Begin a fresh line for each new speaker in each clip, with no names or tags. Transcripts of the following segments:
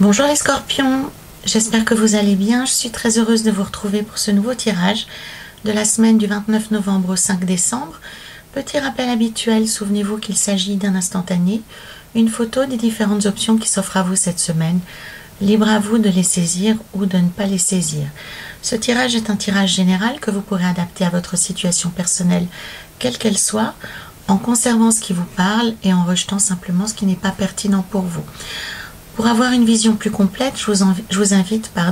Bonjour les scorpions, j'espère que vous allez bien. Je suis très heureuse de vous retrouver pour ce nouveau tirage de la semaine du 29 novembre au 5 décembre. Petit rappel habituel, souvenez-vous qu'il s'agit d'un instantané, une photo des différentes options qui s'offrent à vous cette semaine. Libre à vous de les saisir ou de ne pas les saisir. Ce tirage est un tirage général que vous pourrez adapter à votre situation personnelle, quelle qu'elle soit, en conservant ce qui vous parle et en rejetant simplement ce qui n'est pas pertinent pour vous. Pour avoir une vision plus complète, je vous invite à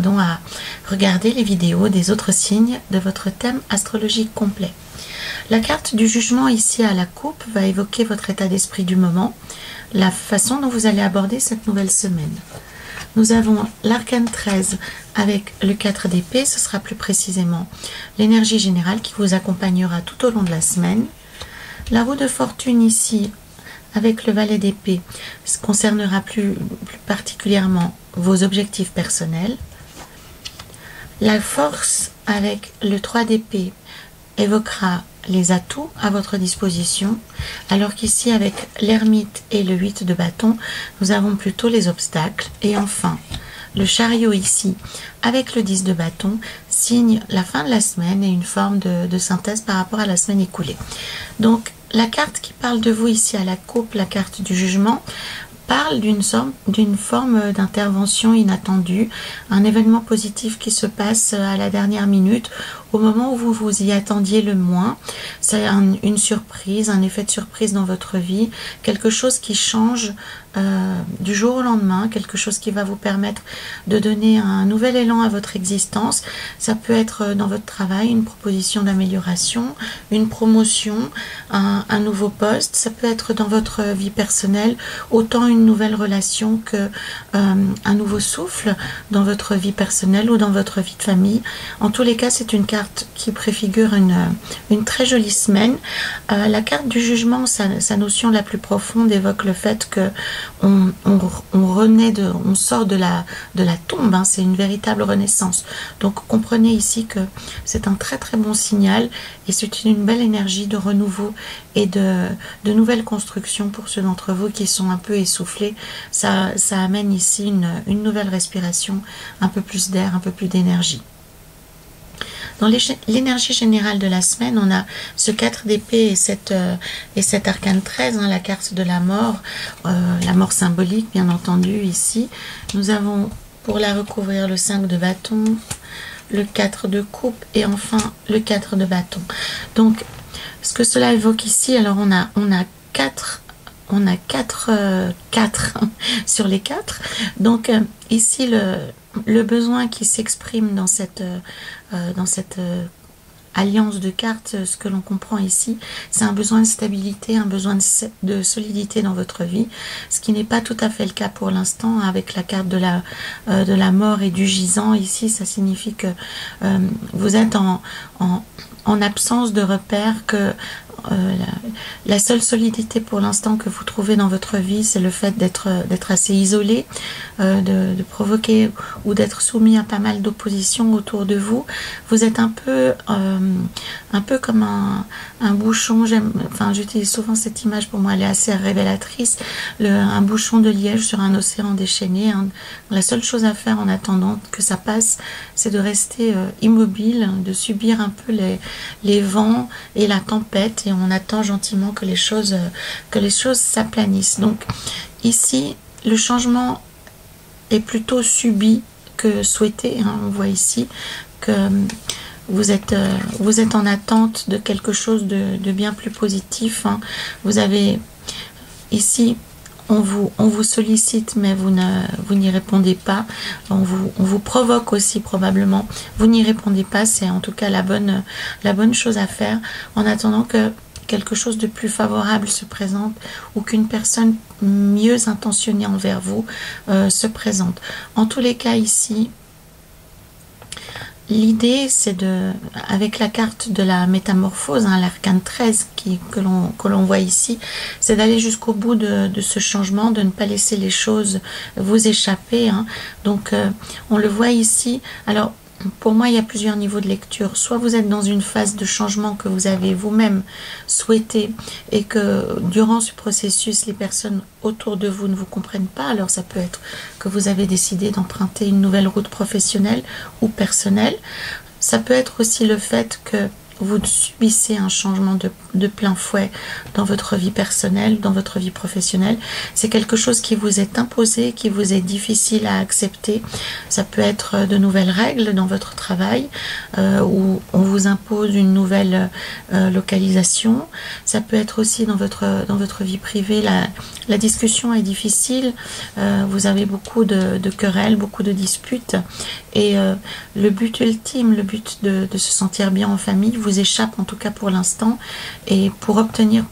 regarder les vidéos des autres signes de votre thème astrologique complet. La carte du jugement ici à la coupe va évoquer votre état d'esprit du moment, la façon dont vous allez aborder cette nouvelle semaine. Nous avons l'arcane 13 avec le 4 d'épée, ce sera plus précisément l'énergie générale qui vous accompagnera tout au long de la semaine. La roue de fortune ici avec le valet d'épée concernera plus particulièrement vos objectifs personnels. La force avec le 3 d'épée évoquera les atouts à votre disposition, alors qu'ici avec l'ermite et le 8 de bâton, nous avons plutôt les obstacles. Et enfin, le chariot ici avec le 10 de bâton signe la fin de la semaine et une forme de synthèse par rapport à la semaine écoulée. Donc, la carte qui parle de vous ici à la coupe, la carte du jugement, parle d'une forme d'intervention inattendue, un événement positif qui se passe à la dernière minute, au moment où vous vous y attendiez le moins. C'est une surprise, un effet de surprise dans votre vie, quelque chose qui change du jour au lendemain, quelque chose qui va vous permettre de donner un nouvel élan à votre existence. Ça peut être dans votre travail, une proposition d'amélioration, une promotion, un nouveau poste. Ça peut être dans votre vie personnelle, autant une nouvelle relation que un nouveau souffle dans votre vie personnelle ou dans votre vie de famille. En tous les cas, c'est une carte qui préfigure une très jolie semaine. La carte du jugement, sa notion la plus profonde évoque le fait que on sort de la tombe, hein. C'est une véritable renaissance. Donc comprenez ici que c'est un très très bon signal et c'est une belle énergie de renouveau et de nouvelles constructions pour ceux d'entre vous qui sont un peu essoufflés. Ça amène ici une nouvelle respiration, un peu plus d'air, un peu plus d'énergie. Dans l'énergie générale de la semaine, on a ce 4 d'épée et cet arcane 13, hein, la carte de la mort symbolique bien entendu ici. Nous avons pour la recouvrir le 5 de bâton, le 4 de coupe et enfin le 4 de bâton. Donc ce que cela évoque ici, alors on a 4 sur les 4. Donc ici le besoin qui s'exprime dans cette alliance de cartes, ce que l'on comprend ici, c'est un besoin de stabilité, un besoin de solidité dans votre vie, ce qui n'est pas tout à fait le cas pour l'instant avec la carte de la mort et du gisant. Ici, ça signifie que vous êtes en absence de repères, que la seule solidité pour l'instant que vous trouvez dans votre vie, c'est le fait d'être assez isolé, de provoquer ou d'être soumis à pas mal d'opposition autour de vous. Vous êtes un peu comme un bouchon. J'utilise souvent cette image, pour moi elle est assez révélatrice, un bouchon de liège sur un océan déchaîné, hein. La seule chose à faire en attendant que ça passe, c'est de rester immobile, de subir un peu les vents et la tempête, et on attend gentiment que les choses s'aplanissent. Donc ici, le changement est plutôt subi que souhaité, hein. On voit ici que vous êtes en attente de quelque chose de bien plus positif, hein. Vous avez ici, on vous sollicite, mais vous n'y répondez pas. On vous provoque aussi probablement. Vous n'y répondez pas. C'est en tout cas la bonne chose à faire en attendant que quelque chose de plus favorable se présente ou qu'une personne mieux intentionnée envers vous se présente. En tous les cas ici, l'idée, c'est avec la carte de la métamorphose, hein, l'arcane 13 que l'on voit ici, c'est d'aller jusqu'au bout de ce changement, de ne pas laisser les choses vous échapper, hein. Donc, on le voit ici. Alors, Pour moi, il y a plusieurs niveaux de lecture. Soit vous êtes dans une phase de changement que vous avez vous-même souhaité et que durant ce processus, les personnes autour de vous ne vous comprennent pas. Alors ça peut être que vous avez décidé d'emprunter une nouvelle route professionnelle ou personnelle. Ça peut être aussi le fait que vous subissez un changement de plein fouet dans votre vie personnelle, dans votre vie professionnelle. C'est quelque chose qui vous est imposé, qui vous est difficile à accepter. Ça peut être de nouvelles règles dans votre travail, où on vous impose une nouvelle localisation. Ça peut être aussi dans votre vie privée, la discussion est difficile. Vous avez beaucoup de querelles, beaucoup de disputes. Et le but ultime, le but de se sentir bien en famille vous échappe, en tout cas pour l'instant. Et pour obtenir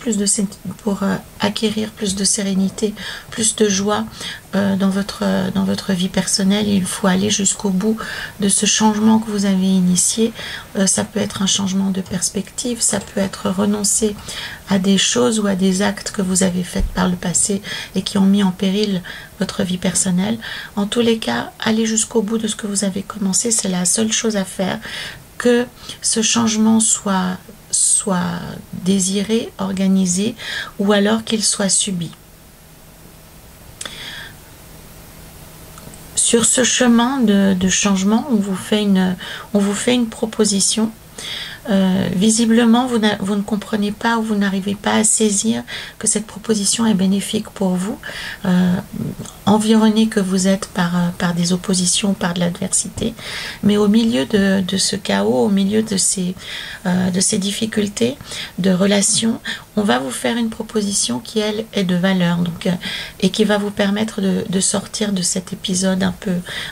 pour acquérir plus de sérénité, plus de joie dans votre vie personnelle, il faut aller jusqu'au bout de ce changement que vous avez initié. Ça peut être un changement de perspective, ça peut être renoncer à des choses ou à des actes que vous avez faits par le passé et qui ont mis en péril votre vie personnelle. En tous les cas, allez jusqu'au bout de ce que vous avez commencé, c'est la seule chose à faire, que ce changement soit désiré, organisé, ou alors qu'il soit subi. Sur ce chemin de changement, on vous fait une proposition. Visiblement, vous ne comprenez pas ou vous n'arrivez pas à saisir que cette proposition est bénéfique pour vous, environné que vous êtes par des oppositions, par de l'adversité. Mais au milieu de ce chaos, au milieu de ces difficultés de relations, on va vous faire une proposition qui, elle, est de valeur, donc, et qui va vous permettre de sortir de cet épisode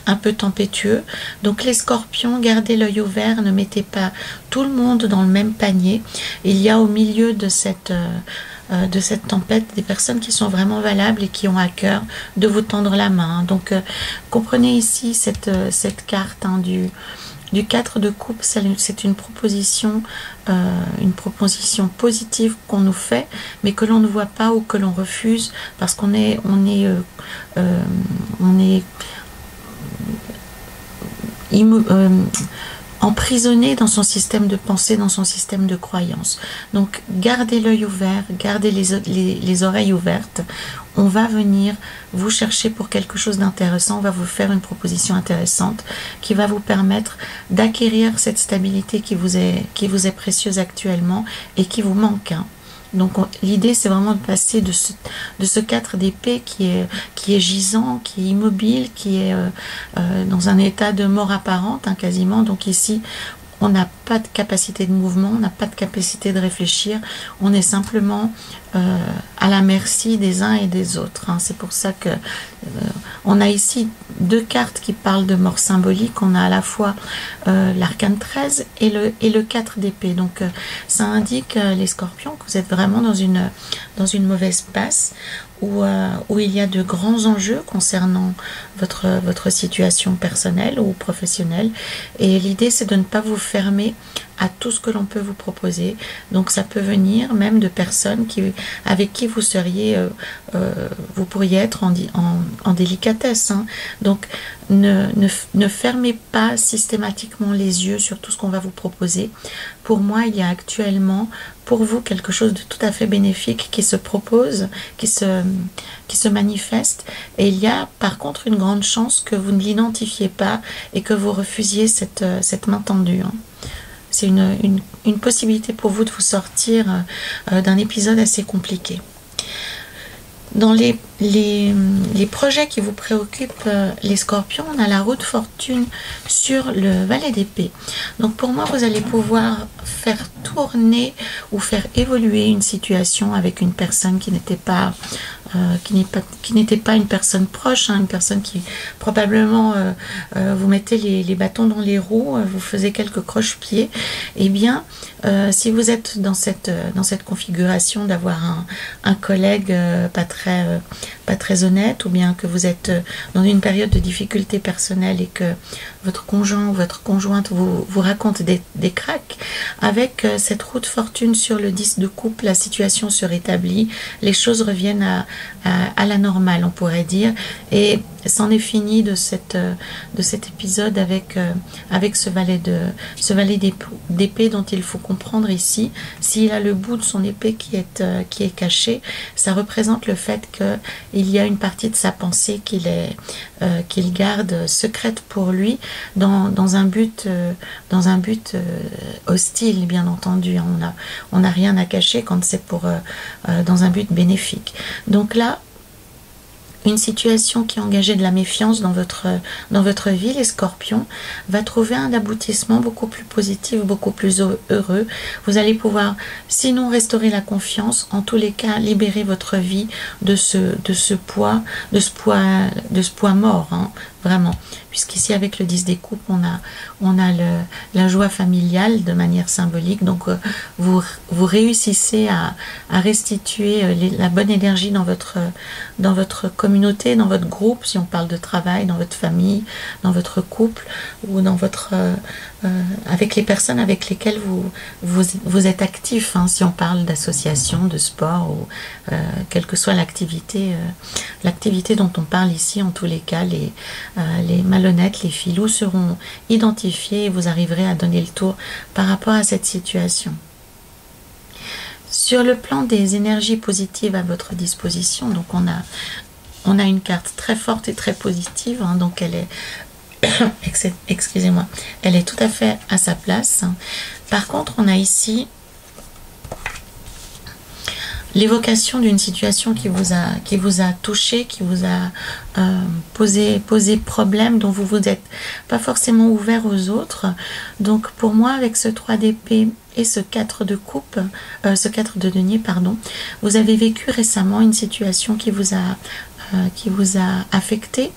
un peu tempétueux. Donc les scorpions, gardez l'œil ouvert, ne mettez pas tout le monde dans le même panier. Il y a au milieu de cette tempête des personnes qui sont vraiment valables et qui ont à cœur de vous tendre la main. Donc comprenez ici cette carte du 4 de coupe, c'est une proposition positive qu'on nous fait, mais que l'on ne voit pas ou que l'on refuse parce qu'on est emprisonné dans son système de pensée, dans son système de croyance. Donc gardez l'œil ouvert, gardez les oreilles ouvertes. On va venir vous chercher pour quelque chose d'intéressant, on va vous faire une proposition intéressante qui va vous permettre d'acquérir cette stabilité qui vous est précieuse actuellement et qui vous manque. Donc l'idée c'est vraiment de passer de ce 4 d'épée qui est gisant, qui est immobile, qui est dans un état de mort apparente, quasiment. Donc ici on n'a pas de capacité de mouvement, on n'a pas de capacité de réfléchir, on est simplement à la merci des uns et des autres. C'est pour ça que on a ici deux cartes qui parlent de mort symbolique. On a à la fois l'arcane 13 et le 4 d'épée. Donc ça indique, les scorpions, que vous êtes vraiment dans une mauvaise passe où il y a de grands enjeux concernant votre situation personnelle ou professionnelle. Et l'idée, c'est de ne pas vous fermer à tout ce que l'on peut vous proposer. Donc ça peut venir même de personnes avec qui vous pourriez être en délicatesse. Donc ne fermez pas systématiquement les yeux sur tout ce qu'on va vous proposer. Pour moi, il y a actuellement pour vous quelque chose de tout à fait bénéfique qui se propose, qui se manifeste, et il y a par contre une grande chance que vous ne l'identifiez pas et que vous refusiez cette main tendue. C'est une possibilité pour vous de vous sortir d'un épisode assez compliqué. Dans les projets qui vous préoccupent, les scorpions, on a la roue de fortune sur le valet d'épée. Donc pour moi, vous allez pouvoir faire tourner ou faire évoluer une situation avec une personne qui n'était pas une personne proche, une personne qui probablement vous mettez les bâtons dans les roues, vous faisiez quelques croche-pieds. Eh bien, si vous êtes dans cette configuration d'avoir un collègue pas très honnête, ou bien que vous êtes dans une période de difficulté personnelle et que votre conjoint ou votre conjointe vous raconte des cracks, avec cette roue de fortune sur le 10 de coupe, la situation se rétablit, les choses reviennent à la normale, on pourrait dire, et c'en est fini de cet épisode avec, avec ce valet d'épée dont il faut comprendre ici. S'il a le bout de son épée qui est caché, ça représente le fait qu'il y a une partie de sa pensée qu'il garde secrète pour lui dans un but hostile, bien entendu. On n'a rien à cacher quand c'est dans un but bénéfique. Donc là, une situation qui engageait de la méfiance dans votre vie, les scorpions, va trouver un aboutissement beaucoup plus positif, beaucoup plus heureux. Vous allez pouvoir, sinon restaurer la confiance, en tous les cas, libérer votre vie de ce poids mort, hein, vraiment. Puisqu'ici, avec le 10 des coupes, on a la joie familiale de manière symbolique. Donc, vous réussissez à restituer la bonne énergie dans votre communauté, dans votre groupe, si on parle de travail, dans votre famille, dans votre couple, ou dans avec les personnes avec lesquelles vous êtes actif, hein, si on parle d'association, de sport, ou quelle que soit l'activité dont on parle ici. En tous les cas, les malhonnêtes, les filous seront identifiés et vous arriverez à donner le tour par rapport à cette situation. Sur le plan des énergies positives à votre disposition, donc on a une carte très forte et très positive, hein, donc elle est excusez-moi, elle est tout à fait à sa place. Par contre, on a ici l'évocation d'une situation qui vous a touché, qui vous a posé problème, dont vous êtes pas forcément ouvert aux autres. Donc pour moi, avec ce 3 d'épée et ce 4 de coupe, ce 4 de denier, pardon, vous avez vécu récemment une situation qui vous a affecté.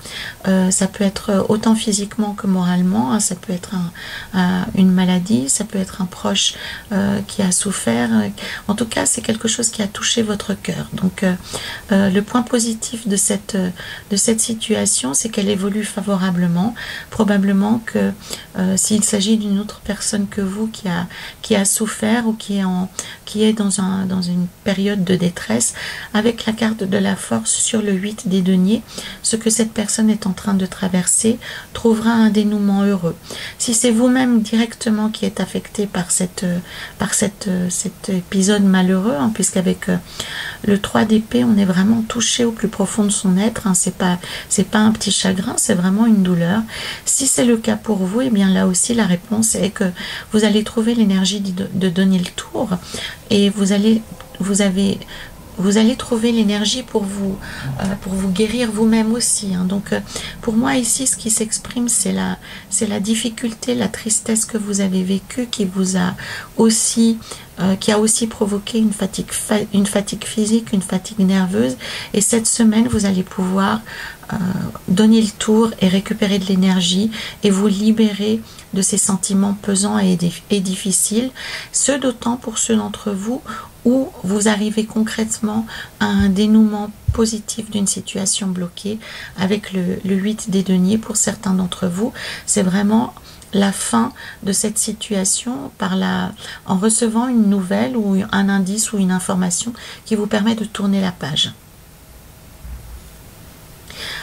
Ça peut être autant physiquement que moralement, hein. Ça peut être une maladie, ça peut être un proche qui a souffert. En tout cas, c'est quelque chose qui a touché votre cœur. Donc le point positif de cette situation, c'est qu'elle évolue favorablement. Probablement que s'il s'agit d'une autre personne que vous qui a souffert ou qui est dans une période de détresse, avec la carte de la force sur le 8 des deniers, ce que cette personne est en train de traverser trouvera un dénouement heureux. Si c'est vous-même directement qui êtes affecté par cet épisode malheureux, hein, puisqu'avec le 3 d'épée, on est vraiment touché au plus profond de son être, hein, c'est pas un petit chagrin, c'est vraiment une douleur. Si c'est le cas pour vous, et bien là aussi la réponse est que vous allez trouver l'énergie de donner le tour, et vous allez trouver l'énergie pour vous guérir vous-même aussi, hein. Donc pour moi ici, ce qui s'exprime, c'est la difficulté, la tristesse que vous avez vécue qui a aussi provoqué une fatigue physique, une fatigue nerveuse. Et cette semaine, vous allez pouvoir donner le tour et récupérer de l'énergie et vous libérer de ces sentiments pesants et difficiles. Ce d'autant pour ceux d'entre vous où vous arrivez concrètement à un dénouement positif d'une situation bloquée avec le 8 des deniers. Pour certains d'entre vous, c'est vraiment la fin de cette situation en recevant une nouvelle ou un indice ou une information qui vous permet de tourner la page.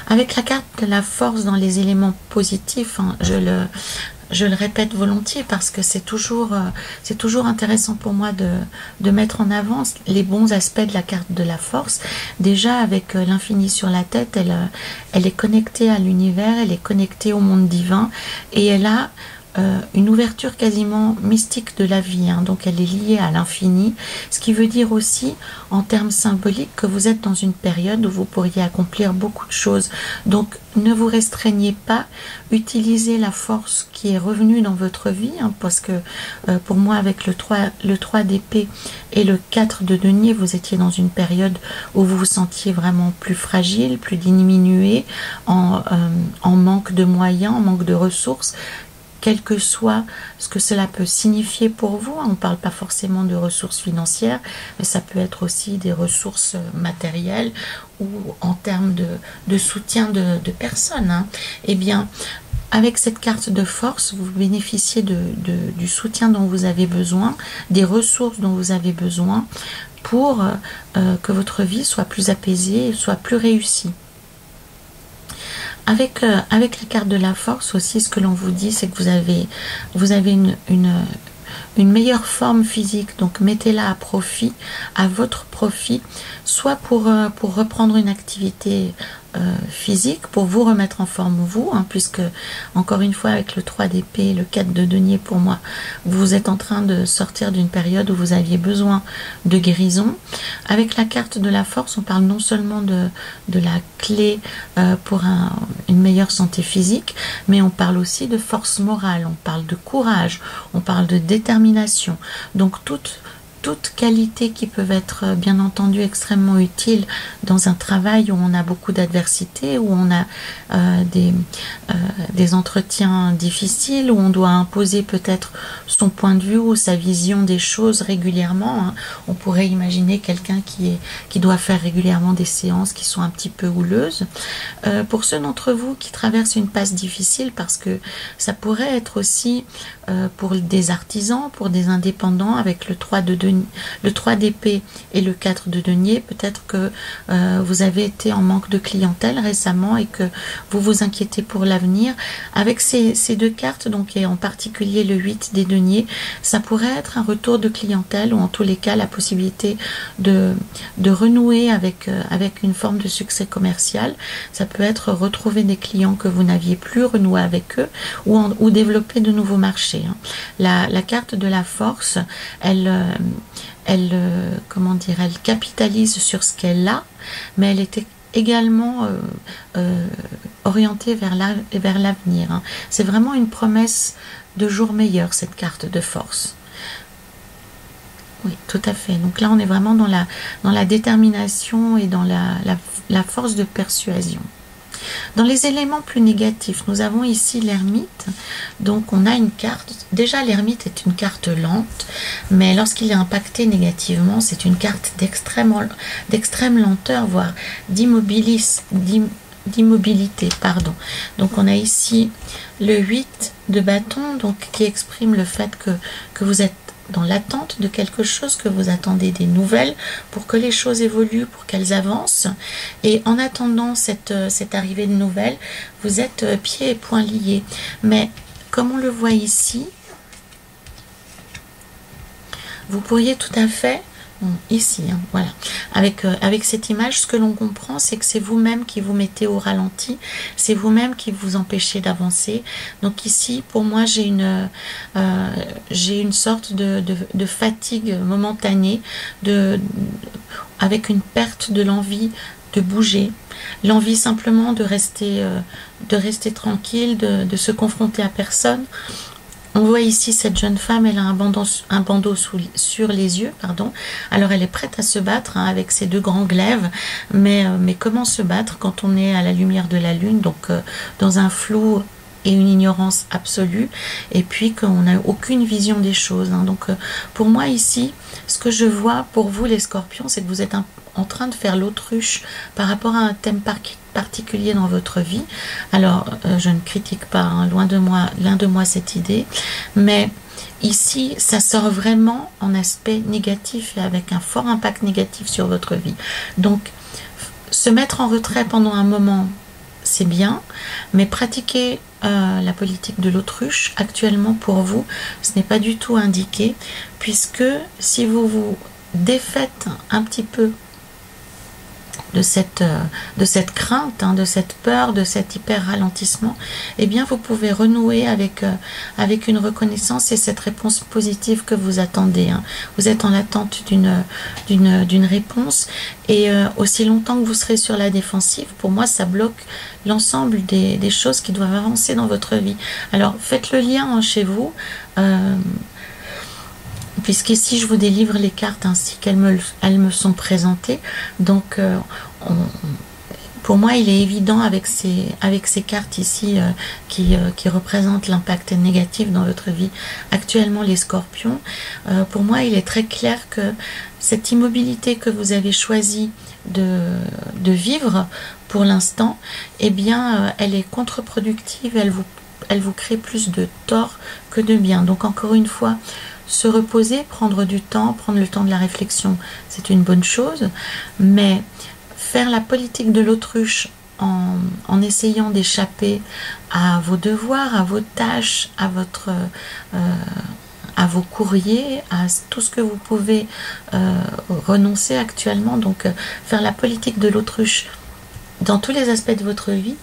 Avec la carte de la force dans les éléments positifs, hein, je le répète volontiers parce que c'est toujours intéressant pour moi de mettre en avant les bons aspects de la carte de la force. Déjà, avec l'infini sur la tête, elle est connectée à l'univers, elle est connectée au monde divin et elle a une ouverture quasiment mystique de la vie, hein. Donc elle est liée à l'infini, ce qui veut dire aussi en termes symboliques que vous êtes dans une période où vous pourriez accomplir beaucoup de choses. Donc ne vous restreignez pas, utilisez la force qui est revenue dans votre vie, hein, parce que pour moi, avec le 3 d'épée et le 4 de denier, vous étiez dans une période où vous vous sentiez vraiment plus fragile, plus diminué, en manque de moyens, en manque de ressources, quel que soit ce que cela peut signifier pour vous. On ne parle pas forcément de ressources financières, mais ça peut être aussi des ressources matérielles ou en termes de soutien de personnes, hein. Eh bien, avec cette carte de force, vous bénéficiez du soutien dont vous avez besoin, des ressources dont vous avez besoin pour que votre vie soit plus apaisée, soit plus réussie. avec la carte de la force aussi, ce que l'on vous dit, c'est que vous avez une meilleure forme physique, donc mettez-la à profit, à votre profit, soit pour reprendre une activité physique, pour vous remettre en forme vous, hein, puisque encore une fois avec le 3 d'épée et le 4 de denier, pour moi vous êtes en train de sortir d'une période où vous aviez besoin de guérison. Avec la carte de la force, on parle non seulement de la clé pour une meilleure santé physique, mais on parle aussi de force morale, on parle de courage, on parle de détermination, donc toutes qualités qui peuvent être bien entendu extrêmement utiles dans un travail où on a beaucoup d'adversité, où on a des entretiens difficiles, où on doit imposer peut-être son point de vue ou sa vision des choses régulièrement, hein. On pourrait imaginer quelqu'un qui doit faire régulièrement des séances qui sont un petit peu houleuses. Pour ceux d'entre vous qui traversent une passe difficile, parce que ça pourrait être aussi pour des artisans, pour des indépendants, avec le 3 d'épée et le 4 de denier, peut-être que vous avez été en manque de clientèle récemment et que vous vous inquiétez pour l'avenir. Avec ces deux cartes, donc, et en particulier le 8 des deniers, ça pourrait être un retour de clientèle, ou en tous les cas la possibilité de renouer avec une forme de succès commercial. Ça peut être retrouver des clients que vous n'aviez plus, renouer avec eux, ou développer de nouveaux marchés, hein. La carte de la force, comment dire, elle capitalise sur ce qu'elle a, mais elle était également orientée vers l'avenir, hein. C'est vraiment une promesse de jour meilleur, cette carte de force. Oui, tout à fait. Donc là, on est vraiment dans la détermination et dans la force de persuasion. Dans les éléments plus négatifs, nous avons ici l'ermite. Donc on a une carte, déjà l'ermite est une carte lente, mais lorsqu'il est impacté négativement, c'est une carte d'extrême lenteur, voire d'immobilité, pardon. Donc on a ici le 8 de bâton, donc qui exprime le fait que vous êtes dans l'attente de quelque chose, que vous attendez des nouvelles pour que les choses évoluent, pour qu'elles avancent. Et en attendant cette arrivée de nouvelles, vous êtes pieds et poings liés. Mais comme on le voit ici, vous pourriez tout à fait, ici, hein, voilà, avec cette image, ce que l'on comprend, c'est que c'est vous-même qui vous mettez au ralenti, c'est vous-même qui vous empêchez d'avancer. Donc ici, pour moi, j'ai une sorte de fatigue momentanée, avec une perte de l'envie de bouger, l'envie simplement de rester tranquille, de se confronter à personne. On voit ici cette jeune femme, elle a un bandeau sur les yeux, pardon. Alors elle est prête à se battre, hein, avec ses deux grands glaives, mais comment se battre quand on est à la lumière de la lune, donc dans un flou et une ignorance absolue, et puis qu'on n'a aucune vision des choses, hein. Donc pour moi ici, ce que je vois pour vous les scorpions, c'est que vous êtes en train de faire l'autruche par rapport à un thème particulier dans votre vie. Alors je ne critique pas, hein, loin de moi cette idée, mais ici ça sort vraiment en aspect négatif et avec un fort impact négatif sur votre vie. Donc se mettre en retrait pendant un moment, c'est bien, mais pratiquer la politique de l'autruche actuellement pour vous, ce n'est pas du tout indiqué, puisque si vous vous défaites un petit peu de cette crainte, hein, de cette peur, de cet hyper ralentissement, eh bien vous pouvez renouer avec une reconnaissance et cette réponse positive que vous attendez, hein. Vous êtes en attente d'une réponse, et aussi longtemps que vous serez sur la défensive, pour moi ça bloque l'ensemble des choses qui doivent avancer dans votre vie. Alors faites le lien, hein, chez vous, puisqu'ici je vous délivre les cartes ainsi qu'elles me sont présentées. Donc pour moi il est évident avec ces cartes ici qui représentent l'impact négatif dans votre vie actuellement, les scorpions. Pour moi il est très clair que cette immobilité que vous avez choisi de vivre pour l'instant, eh bien elle est contre-productive, elle vous crée plus de tort que de bien. Donc encore une fois, se reposer, prendre du temps, prendre le temps de la réflexion, c'est une bonne chose, mais faire la politique de l'autruche en essayant d'échapper à vos devoirs, à vos tâches, à vos courriers, à tout ce que vous pouvez renoncer actuellement. Donc faire la politique de l'autruche dans tous les aspects de votre vie,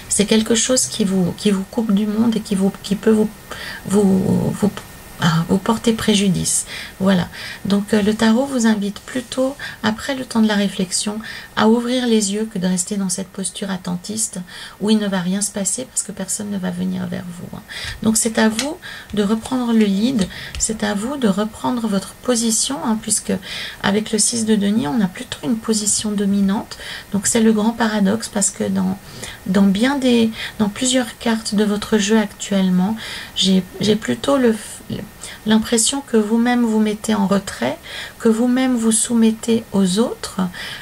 c'est quelque chose qui vous coupe du monde et qui peut vous porter préjudice. Voilà. Donc le tarot vous invite plutôt, après le temps de la réflexion, à ouvrir les yeux que de rester dans cette posture attentiste où il ne va rien se passer parce que personne ne va venir vers vous. Donc c'est à vous de reprendre le lead, c'est à vous de reprendre votre position, puisque avec le 6 de denier, on a plutôt une position dominante. Donc c'est le grand paradoxe, parce que dans plusieurs cartes de votre jeu actuellement, j'ai plutôt l'impression que vous-même vous mettez en retrait, que vous-même vous soumettez aux autres,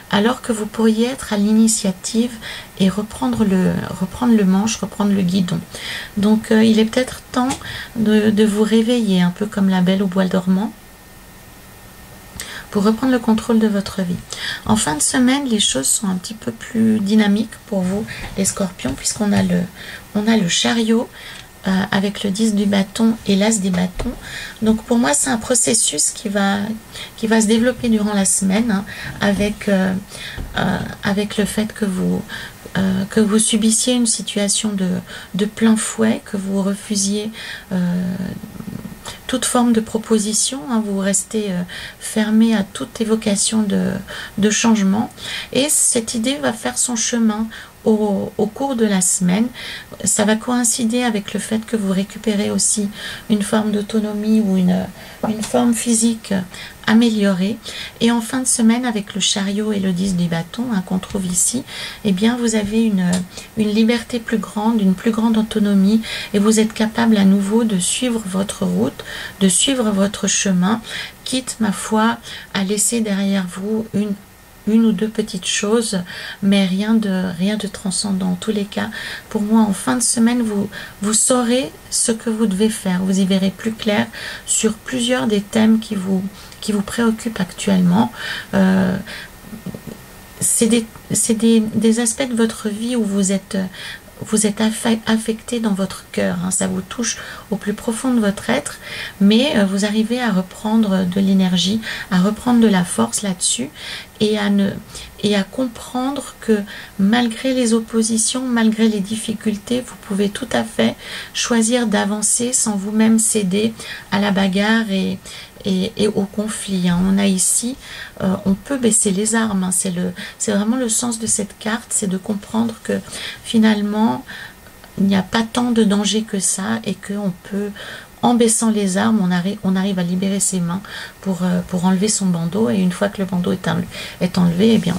alors que vous pourriez être à l'initiative et reprendre le manche, reprendre le guidon. Donc il est peut-être temps de vous réveiller, un peu comme la Belle au bois dormant, pour reprendre le contrôle de votre vie. En fin de semaine, les choses sont un petit peu plus dynamiques pour vous, les scorpions, puisqu'on a le chariot, avec le 10 du bâton et l'as des bâtons. Donc pour moi, c'est un processus qui va se développer durant la semaine, avec le fait que vous subissiez une situation de plein fouet, que vous refusiez toute forme de proposition, vous restez fermé à toute évocation de changement, et cette idée va faire son chemin au cours de la semaine. Ça va coïncider avec le fait que vous récupérez aussi une forme d'autonomie ou une forme physique améliorée. Et en fin de semaine, avec le chariot et le 10 du bâton qu'on trouve ici, eh bien vous avez une liberté plus grande, une plus grande autonomie, et vous êtes capable à nouveau de suivre votre route, de suivre votre chemin, quitte, ma foi, à laisser derrière vous une ou deux petites choses, mais rien de transcendant. En tous les cas, pour moi, en fin de semaine, vous saurez ce que vous devez faire. Vous y verrez plus clair sur plusieurs des thèmes qui vous préoccupent actuellement. C'est des aspects de votre vie où vous êtes affecté dans votre cœur, ça vous touche au plus profond de votre être, mais vous arrivez à reprendre de l'énergie, à reprendre de la force là-dessus, et à comprendre que malgré les oppositions, malgré les difficultés, vous pouvez tout à fait choisir d'avancer sans vous-même céder à la bagarre et au conflit. On a ici, on peut baisser les armes. C'est vraiment le sens de cette carte, c'est de comprendre que finalement, il n'y a pas tant de danger que ça, et qu'on peut, en baissant les armes, on arrive à libérer ses mains pour enlever son bandeau, et une fois que le bandeau est enlevé, eh bien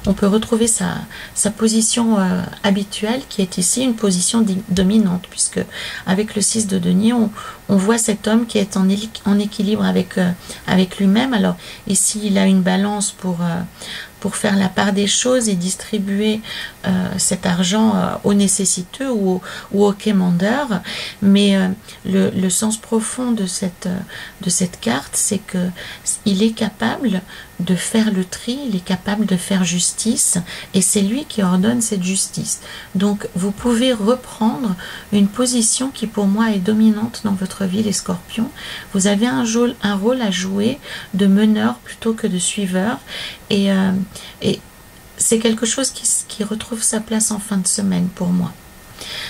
on peut retrouver sa position habituelle, qui est ici une position dominante, puisque avec le 6 de denier, on voit cet homme qui est en équilibre avec lui-même. Alors ici, il a une balance pour faire la part des choses et distribuer cet argent aux nécessiteux ou aux quémandeurs. Mais le sens profond de cette carte, c'est que il est capable de faire le tri, il est capable de faire justice, et c'est lui qui ordonne cette justice. Donc vous pouvez reprendre une position qui pour moi est dominante dans votre vie, les scorpions. Vous avez un rôle à jouer de meneur plutôt que de suiveur, et c'est quelque chose qui retrouve sa place en fin de semaine pour moi.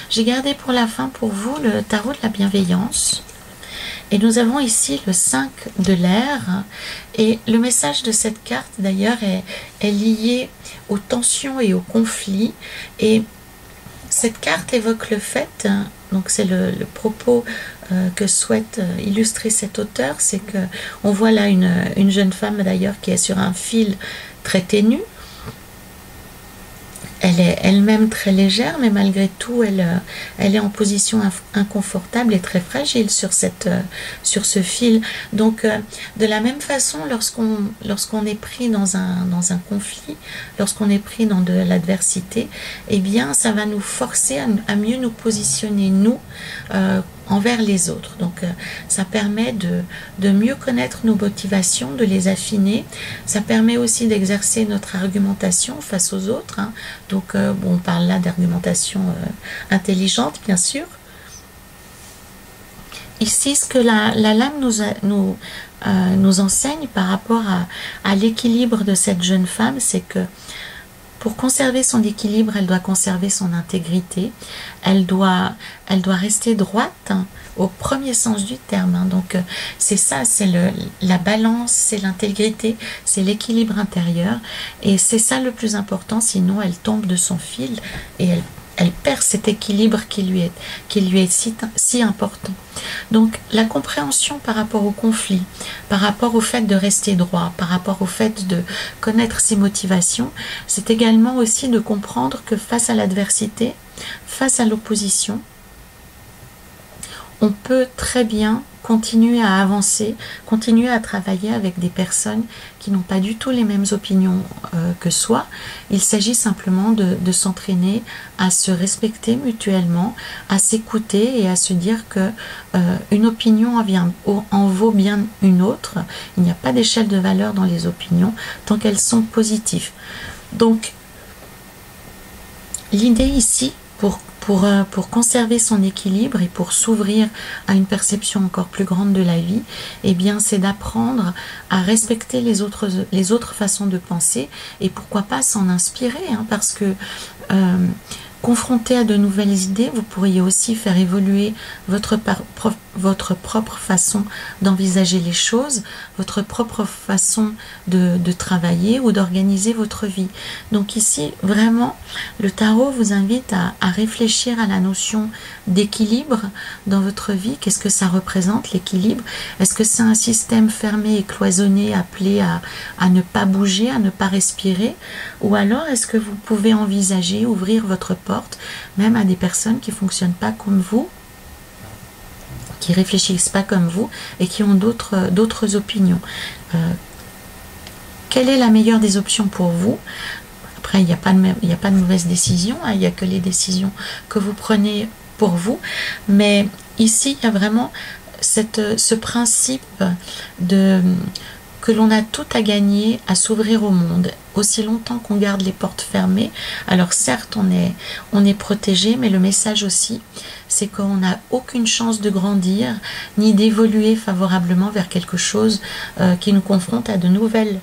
J'ai gardé pour la fin pour vous le tarot de la bienveillance. Et nous avons ici le 5 de l'air. Et le message de cette carte, d'ailleurs, est lié aux tensions et aux conflits. Et cette carte évoque le fait, donc c'est le propos que souhaite illustrer cet auteur, c'est que on voit là une jeune femme, d'ailleurs, qui est sur un fil très ténu. Elle est elle-même très légère, mais malgré tout, elle est en position inconfortable et très fragile sur ce fil. Donc, de la même façon, lorsqu'on est pris dans un conflit, lorsqu'on est pris dans de l'adversité, eh bien, ça va nous forcer à mieux nous positionner, nous, envers les autres. Donc ça permet de mieux connaître nos motivations, de les affiner. Ça permet aussi d'exercer notre argumentation face aux autres, hein. Donc bon, on parle là d'argumentation intelligente, bien sûr. Ici, ce que la lame nous enseigne par rapport à l'équilibre de cette jeune femme, c'est que pour conserver son équilibre, elle doit conserver son intégrité. Elle doit rester droite, hein, au premier sens du terme, hein. Donc c'est ça, c'est la balance, c'est l'intégrité, c'est l'équilibre intérieur. Et c'est ça le plus important, sinon elle tombe de son fil et elle perd cet équilibre qui lui est si important. Donc la compréhension par rapport au conflit, par rapport au fait de rester droit, par rapport au fait de connaître ses motivations, c'est également aussi de comprendre que face à l'adversité, face à l'opposition, on peut très bien continuer à avancer, continuer à travailler avec des personnes qui n'ont pas du tout les mêmes opinions que soi. Il s'agit simplement de s'entraîner à se respecter mutuellement, à s'écouter et à se dire que une opinion en vaut bien une autre. Il n'y a pas d'échelle de valeur dans les opinions tant qu'elles sont positives. Donc, l'idée ici, pour conserver son équilibre et pour s'ouvrir à une perception encore plus grande de la vie, eh bien, c'est d'apprendre à respecter les autres façons de penser et pourquoi pas s'en inspirer, hein, parce que confronté à de nouvelles idées, vous pourriez aussi faire évoluer votre propre façon d'envisager les choses, votre propre façon de travailler ou d'organiser votre vie. Donc ici, vraiment, le tarot vous invite à réfléchir à la notion d'équilibre dans votre vie. Qu'est-ce que ça représente, l'équilibre? Est-ce que c'est un système fermé et cloisonné appelé à ne pas bouger, à ne pas respirer? Ou alors, est-ce que vous pouvez envisager, ouvrir votre porte même à des personnes qui ne fonctionnent pas comme vous, qui ne réfléchissent pas comme vous et qui ont d'autres opinions? Quelle est la meilleure des options pour vous? Après, il n'y a pas de mauvaise décision, hein, il n'y a que les décisions que vous prenez pour vous. Mais ici, il y a vraiment ce principe que l'on a tout à gagner à s'ouvrir au monde, aussi longtemps qu'on garde les portes fermées. Alors certes, on est protégé, mais le message aussi, c'est qu'on n'a aucune chance de grandir, ni d'évoluer favorablement vers quelque chose qui nous confronte à de nouvelles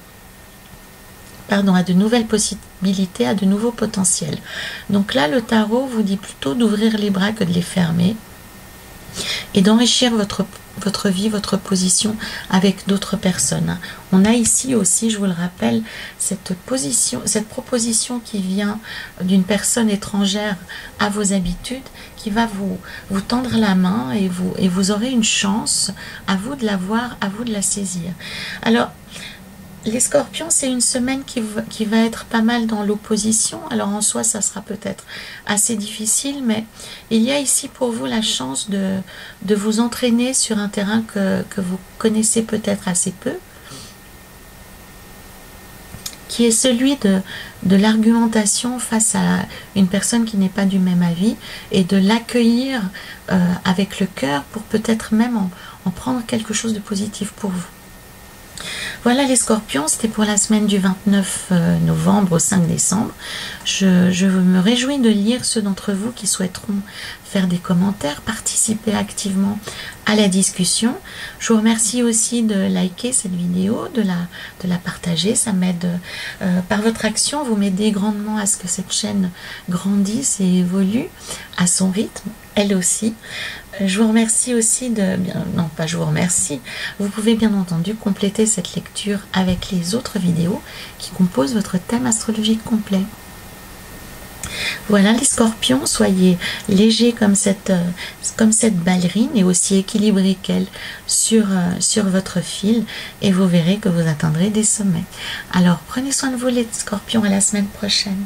possibilités, à de nouveaux potentiels. Donc là, le tarot vous dit plutôt d'ouvrir les bras que de les fermer et d'enrichir votre vie, votre position avec d'autres personnes. On a ici aussi, je vous le rappelle, cette proposition qui vient d'une personne étrangère à vos habitudes, qui va vous tendre la main et vous aurez une chance, à vous de la voir, à vous de la saisir. Alors, les scorpions, c'est une semaine qui va être pas mal dans l'opposition. Alors en soi, ça sera peut-être assez difficile, mais il y a ici pour vous la chance de vous entraîner sur un terrain que vous connaissez peut-être assez peu, qui est celui de l'argumentation face à une personne qui n'est pas du même avis et de l'accueillir avec le cœur pour peut-être même en prendre quelque chose de positif pour vous. Voilà les scorpions, c'était pour la semaine du 29 novembre au 5 décembre. Je me réjouis de lire ceux d'entre vous qui souhaiteront faire des commentaires, participer activement à la discussion. Je vous remercie aussi de liker cette vidéo, de la partager. Ça m'aide, par votre action, vous m'aidez grandement à ce que cette chaîne grandisse et évolue à son rythme, elle aussi. Je vous remercie aussi vous pouvez bien entendu compléter cette lecture avec les autres vidéos qui composent votre thème astrologique complet. Voilà les scorpions, soyez légers comme cette ballerine et aussi équilibrés qu'elle sur votre fil et vous verrez que vous atteindrez des sommets. Alors prenez soin de vous les scorpions, à la semaine prochaine.